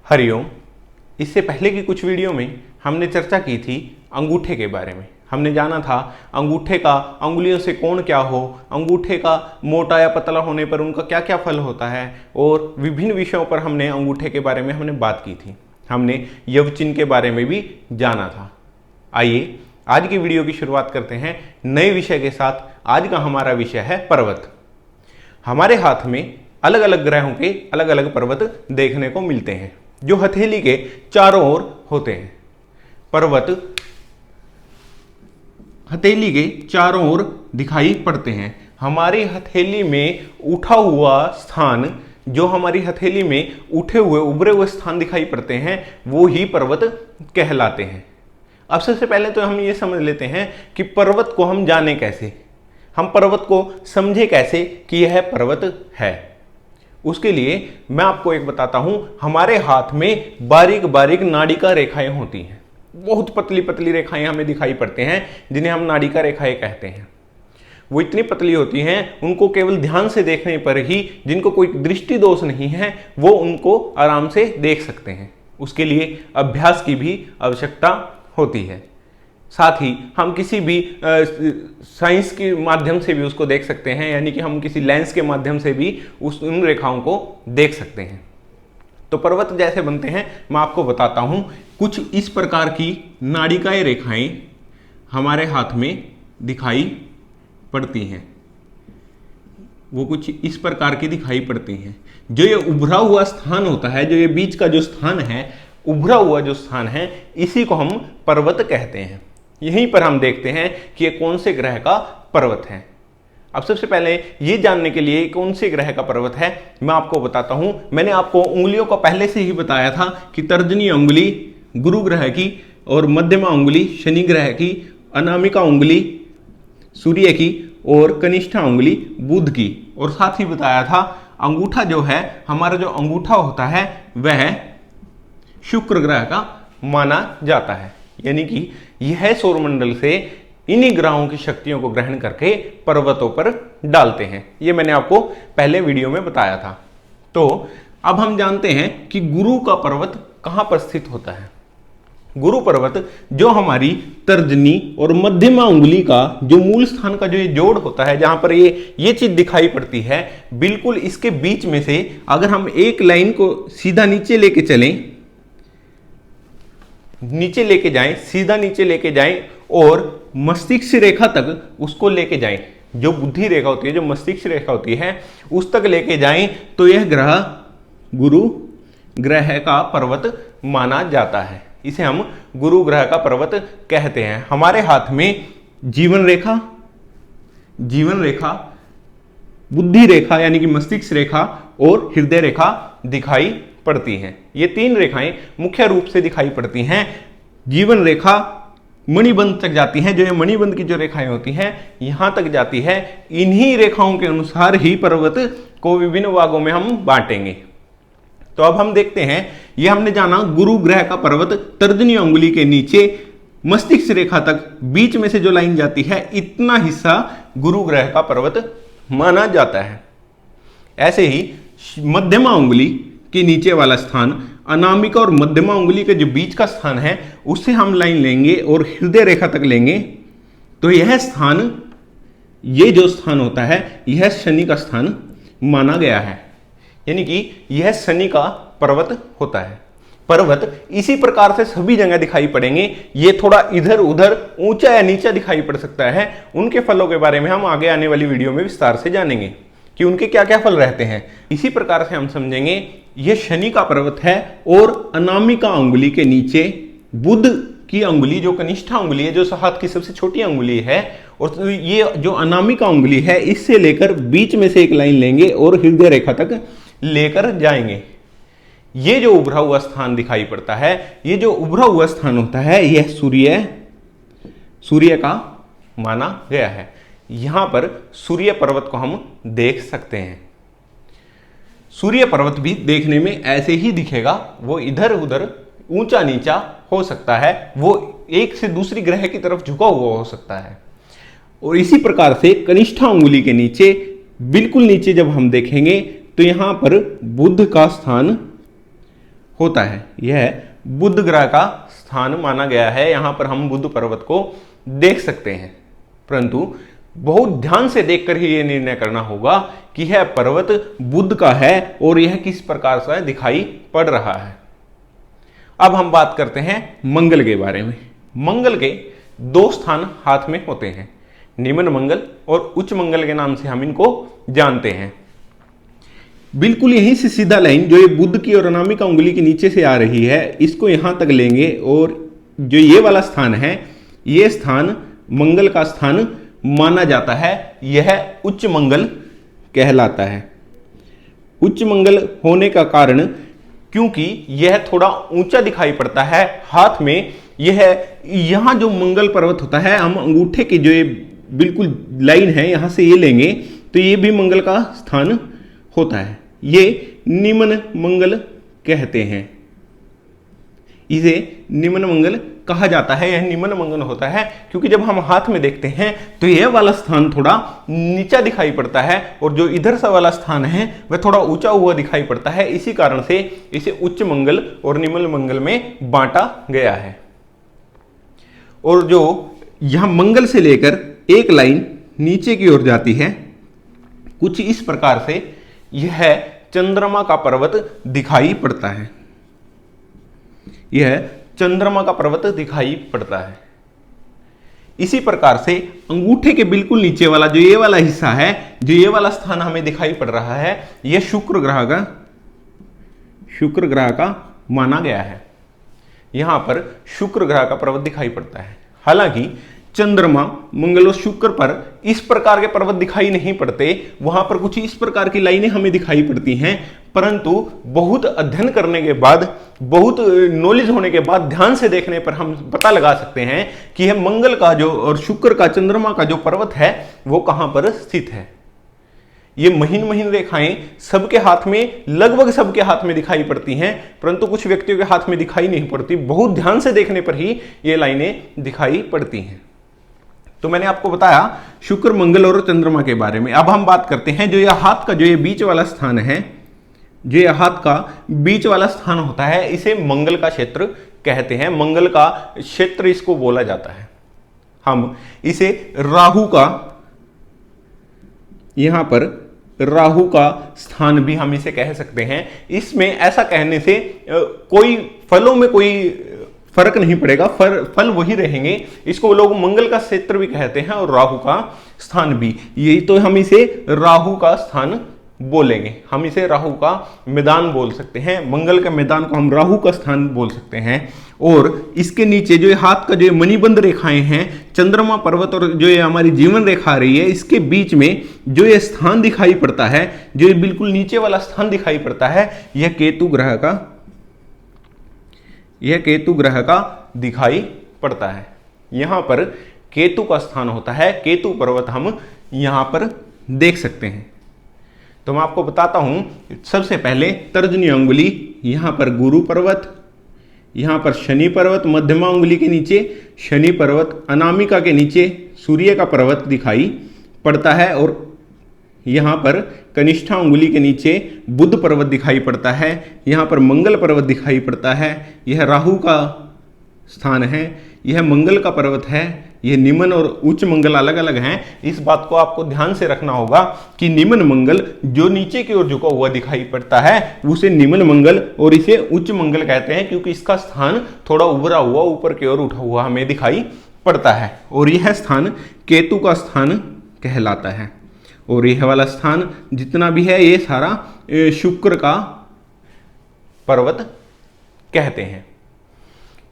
हरिओम। इससे पहले की कुछ वीडियो में हमने चर्चा की थी अंगूठे के बारे में। हमने जाना था अंगूठे का अंगुलियों से कोण क्या हो, अंगूठे का मोटा या पतला होने पर उनका क्या क्या फल होता है, और विभिन्न विषयों पर हमने अंगूठे के बारे में हमने बात की थी। हमने यवचिन्ह के बारे में भी जाना था। आइए आज की वीडियो की शुरुआत करते हैं नए विषय के साथ। आज का हमारा विषय है पर्वत। हमारे हाथ में अलग अलग ग्रहों के अलग अलग पर्वत देखने को मिलते हैं जो हथेली के चारों ओर होते हैं। पर्वत हथेली के चारों ओर दिखाई पड़ते हैं। हमारी हथेली में उठा हुआ स्थान, जो हमारी हथेली में उठे हुए उभरे हुए स्थान दिखाई पड़ते हैं, वो ही पर्वत कहलाते हैं। अब सबसे पहले तो हम ये समझ लेते हैं कि पर्वत को हम जाने कैसे, हम पर्वत को समझे कैसे कि यह पर्वत है। उसके लिए मैं आपको एक बताता हूं। हमारे हाथ में बारीक बारीक नाड़िका रेखाएं होती हैं। बहुत पतली पतली रेखाएं हमें दिखाई पड़ते हैं जिन्हें हम नाड़िका रेखाएं कहते हैं। वो इतनी पतली होती हैं, उनको केवल ध्यान से देखने पर ही, जिनको कोई दृष्टि दोष नहीं है, वो उनको आराम से देख सकते हैं। उसके लिए अभ्यास की भी आवश्यकता होती है। साथ ही हम किसी भी साइंस के माध्यम से भी उसको देख सकते हैं, यानी कि हम किसी लेंस के माध्यम से भी उन रेखाओं को देख सकते हैं। तो पर्वत जैसे बनते हैं मैं आपको बताता हूं। कुछ इस प्रकार की नाड़िकाएं रेखाएं हमारे हाथ में दिखाई पड़ती हैं। वो कुछ इस प्रकार की दिखाई पड़ती हैं। जो ये उभरा हुआ स्थान होता है, जो ये बीच का जो स्थान है, उभरा हुआ जो स्थान है, इसी को हम पर्वत कहते हैं। यहीं पर हम देखते हैं कि ये कौन से ग्रह का पर्वत है। अब सबसे पहले ये जानने के लिए कौन से ग्रह का पर्वत है मैं आपको बताता हूं। मैंने आपको उंगलियों का पहले से ही बताया था कि तर्जनी उंगली गुरु ग्रह की, और मध्यमा उंगली शनि ग्रह की, अनामिका उंगली सूर्य की, और कनिष्ठा उंगली बुध की। और साथ ही बताया था अंगूठा जो है, हमारा जो अंगूठा होता है वह शुक्र ग्रह का माना जाता है। यानी कि यह सौरमंडल से इन्हीं ग्रहों की शक्तियों को ग्रहण करके पर्वतों पर डालते हैं। यह मैंने आपको पहले वीडियो में बताया था। तो अब हम जानते हैं कि गुरु का पर्वत कहां पर स्थित होता है। गुरु पर्वत जो हमारी तर्जनी और मध्यमा उंगली का जो मूल स्थान का जो ये जोड़ होता है, जहां पर ये चीज दिखाई पड़ती है, बिल्कुल इसके बीच में से अगर हम एक लाइन को सीधा नीचे लेके चलें, नीचे लेके जाएं, सीधा नीचे लेके जाएं और मस्तिष्क रेखा तक उसको लेके जाएं, जो बुद्धि रेखा होती है, जो मस्तिष्क रेखा होती है, उस तक लेके जाएं, तो यह ग्रह गुरु ग्रह का पर्वत माना जाता है। इसे हम गुरु ग्रह का पर्वत कहते हैं। हमारे हाथ में जीवन रेखा, बुद्धि रेखा यानी कि मस्तिष्क रेखा, और हृदय रेखा दिखाई पड़ती हैं। ये तीन रेखाएं मुख्य रूप से दिखाई पड़ती हैं। जीवन रेखा मणिबंध तक जाती है। जो ये मणिबंध की जो रेखाएं होती हैं यहां तक जाती है। इन्हीं रेखाओं के अनुसार ही पर्वत को विभिन्न भागों में हम बांटेंगे। तो अब हम देखते हैं, ये हमने जाना गुरु ग्रह का पर्वत तर्जनी उंगली के नीचे मस्तिष्क रेखा तक बीच में से जो लाइन जाती है, इतना हिस्सा गुरु ग्रह का पर्वत माना जाता है। ऐसे ही मध्यमा उंगली के नीचे वाला स्थान, अनामिका और मध्यमा उंगली के जो बीच का स्थान है, उससे हम लाइन लेंगे और हृदय रेखा तक लेंगे, तो यह स्थान, ये जो स्थान होता है, यह शनि का स्थान माना गया है। यानी कि यह शनि का पर्वत होता है। पर्वत इसी प्रकार से सभी जगह दिखाई पड़ेंगे। ये थोड़ा इधर उधर ऊंचा या नीचा दिखाई पड़ सकता है। उनके फलों के बारे में हम आगे आने वाली वीडियो में विस्तार से जानेंगे कि उनके क्या क्या फल रहते हैं। इसी प्रकार से हम समझेंगे यह शनि का पर्वत है, और अनामिका उंगली के नीचे बुध की उंगली, जो कनिष्ठा उंगली है, जो हाथ की सबसे छोटी उंगली है, और ये जो अनामिका उंगली है, इससे लेकर बीच में से एक लाइन लेंगे और हृदय रेखा तक लेकर जाएंगे। ये जो उभरा हुआ स्थान दिखाई पड़ता है, ये जो उभरा हुआ स्थान होता है, यह सूर्य का माना गया है। यहां पर सूर्य पर्वत को हम देख सकते हैं। सूर्य पर्वत भी देखने में ऐसे ही दिखेगा। वो इधर उधर ऊंचा नीचा हो सकता है, वो एक से दूसरी ग्रह की तरफ झुका हुआ हो सकता है। और इसी प्रकार से कनिष्ठा उंगली के नीचे, बिल्कुल नीचे जब हम देखेंगे, तो यहां पर बुध का स्थान होता है। यह बुध ग्रह का स्थान माना गया है। यहां पर हम बुध पर्वत को देख सकते हैं, परंतु बहुत ध्यान से देखकर ही यह निर्णय करना होगा कि यह पर्वत बुध का है और यह किस प्रकार से दिखाई पड़ रहा है। अब हम बात करते हैं मंगल के बारे में। मंगल के दो स्थान हाथ में होते हैं, निम्न मंगल और उच्च मंगल के नाम से हम इनको जानते हैं। बिल्कुल यहीं से सीधा लाइन जो ये बुध की और अनामिका उंगली के नीचे से आ रही है, इसको यहां तक लेंगे और जो ये वाला स्थान है, ये स्थान मंगल का स्थान माना जाता है। यह उच्च मंगल कहलाता है। उच्च मंगल होने का कारण क्योंकि यह थोड़ा ऊंचा दिखाई पड़ता है हाथ में। यह यहां जो मंगल पर्वत होता है, हम अंगूठे की जो ये बिल्कुल लाइन है यहां से ये लेंगे तो ये भी मंगल का स्थान होता है। ये निम्न मंगल कहते हैं, इसे निम्न मंगल कहा जाता है। यह निम्न मंगल होता है क्योंकि जब हम हाथ में देखते हैं तो यह वाला स्थान थोड़ा नीचा दिखाई पड़ता है और जो इधर सा वाला स्थान है वह थोड़ा ऊंचा हुआ दिखाई पड़ता है। इसी कारण से इसे उच्च मंगल और निम्न मंगल में बांटा गया है। और जो यहां मंगल से लेकर एक लाइन नीचे की ओर जाती है, कुछ इस प्रकार से यह चंद्रमा का पर्वत दिखाई पड़ता है। यह चंद्रमा का पर्वत दिखाई पड़ता है। इसी प्रकार से अंगूठे के बिल्कुल नीचे वाला जो ये वाला हिस्सा है, जो ये वाला स्थान हमें दिखाई पड़ रहा है, यह शुक्र ग्रह का माना गया है। यहां पर शुक्र ग्रह का पर्वत दिखाई पड़ता है। हालांकि चंद्रमा, मंगल और शुक्र पर इस प्रकार के पर्वत दिखाई नहीं पड़ते, वहां पर कुछ इस प्रकार की लाइनें हमें दिखाई पड़ती हैं, परंतु बहुत अध्ययन करने के बाद, बहुत नॉलेज होने के बाद, ध्यान से देखने पर हम पता लगा सकते हैं कि यह मंगल का जो और शुक्र का, चंद्रमा का जो पर्वत है वो कहां पर स्थित है। ये महीन महीन रेखाएं सबके हाथ में, लगभग सबके हाथ में दिखाई पड़ती हैं, परंतु कुछ व्यक्तियों के हाथ में दिखाई नहीं पड़ती। बहुत ध्यान से देखने पर ही ये लाइनें दिखाई पड़ती हैं। तो मैंने आपको बताया शुक्र, मंगल और चंद्रमा के बारे में। अब हम बात करते हैं जो ये हाथ का जो ये बीच वाला स्थान है, जो ये हाथ का बीच वाला स्थान होता है, इसे मंगल का क्षेत्र कहते हैं। मंगल का क्षेत्र इसको बोला जाता है। हम इसे राहु का, यहां पर राहु का स्थान भी हम इसे कह सकते हैं। इसमें ऐसा कहने से कोई फलों में कोई फर्क नहीं पड़ेगा, फल वही रहेंगे। इसको लोग मंगल का क्षेत्र भी कहते हैं और राहु का स्थान भी। यही तो हम इसे राहु का स्थान बोलेंगे। हम इसे राहु का मैदान बोल सकते हैं। मंगल के मैदान को हम राहु का स्थान बोल सकते हैं। और इसके नीचे जो हाथ का जो मणिबंध रेखाएं हैं, चंद्रमा पर्वत और जो ये हमारी जीवन रेखा आ रही है, इसके बीच में जो ये स्थान दिखाई पड़ता है, जो ये बिल्कुल नीचे वाला स्थान दिखाई पड़ता है, यह केतु ग्रह का दिखाई पड़ता है। यहां पर केतु का स्थान होता है। केतु पर्वत हम यहां पर देख सकते हैं। तो मैं आपको बताता हूं, सबसे पहले तर्जनी अंगुली, यहां पर गुरु पर्वत, यहां पर शनि पर्वत, मध्यमा उंगली के नीचे शनि पर्वत, अनामिका के नीचे सूर्य का पर्वत दिखाई पड़ता है और यहां पर कनिष्ठा उंगली के नीचे बुध पर्वत दिखाई पड़ता है। यहां पर मंगल पर्वत दिखाई पड़ता है। यह राहु का स्थान है, यह मंगल का पर्वत है। यह निम्न और उच्च मंगल अलग अलग हैं। इस बात को आपको ध्यान से रखना होगा कि निम्न मंगल जो नीचे की ओर झुका हुआ दिखाई पड़ता है उसे निम्न मंगल और इसे उच्च मंगल कहते हैं, क्योंकि इसका स्थान थोड़ा उभरा हुआ, ऊपर की ओर उठा हुआ हमें दिखाई पड़ता है। और यह स्थान केतु का स्थान कहलाता है। और यह वाला स्थान जितना भी है ये सारा शुक्र का पर्वत कहते हैं।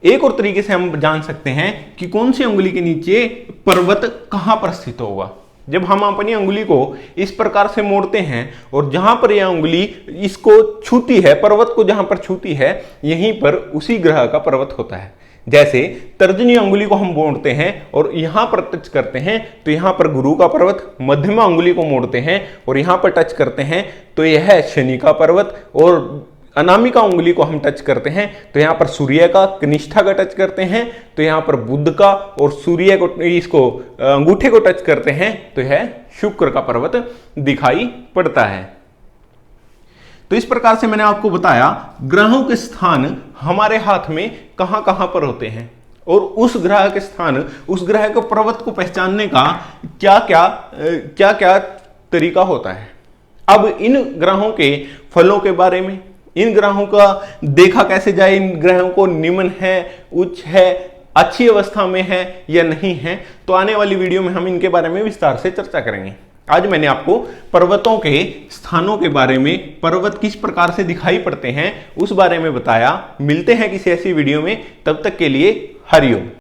एक और तरीके से हम जान सकते हैं कि कौन सी उंगली के नीचे पर्वत कहां पर स्थित होगा। जब हम अपनी उंगली को इस प्रकार से मोड़ते हैं और जहां पर यह उंगली इसको छूती है, पर्वत को जहां पर छूती है, यहीं पर उसी ग्रह का पर्वत होता है। जैसे तर्जनी उंगली को हम मोड़ते हैं और यहां पर टच करते हैं तो यहां पर गुरु का पर्वत, मध्यमा उंगली को मोड़ते हैं और यहां पर टच करते हैं तो यह है शनि का पर्वत, और अनामिका उंगली को हम टच करते हैं तो यहां पर सूर्य का, कनिष्ठा का टच करते हैं तो यहां पर बुध का, और सूर्य को, इसको अंगूठे को टच करते हैं तो यह शुक्र का पर्वत दिखाई पड़ता है। तो इस प्रकार से मैंने आपको बताया ग्रहों के स्थान हमारे हाथ में कहां कहां पर होते हैं और उस ग्रह के स्थान, उस ग्रह के पर्वत को पहचानने का क्या क्या तरीका होता है। अब इन ग्रहों के फलों के बारे में, इन ग्रहों का देखा कैसे जाए, इन ग्रहों को निम्न है, उच्च है, अच्छी अवस्था में है या नहीं है, तो आने वाली वीडियो में हम इनके बारे में विस्तार से चर्चा करेंगे। आज मैंने आपको पर्वतों के स्थानों के बारे में, पर्वत किस प्रकार से दिखाई पड़ते हैं उस बारे में बताया। मिलते हैं किसी ऐसी वीडियो में, तब तक के लिए हरिओम।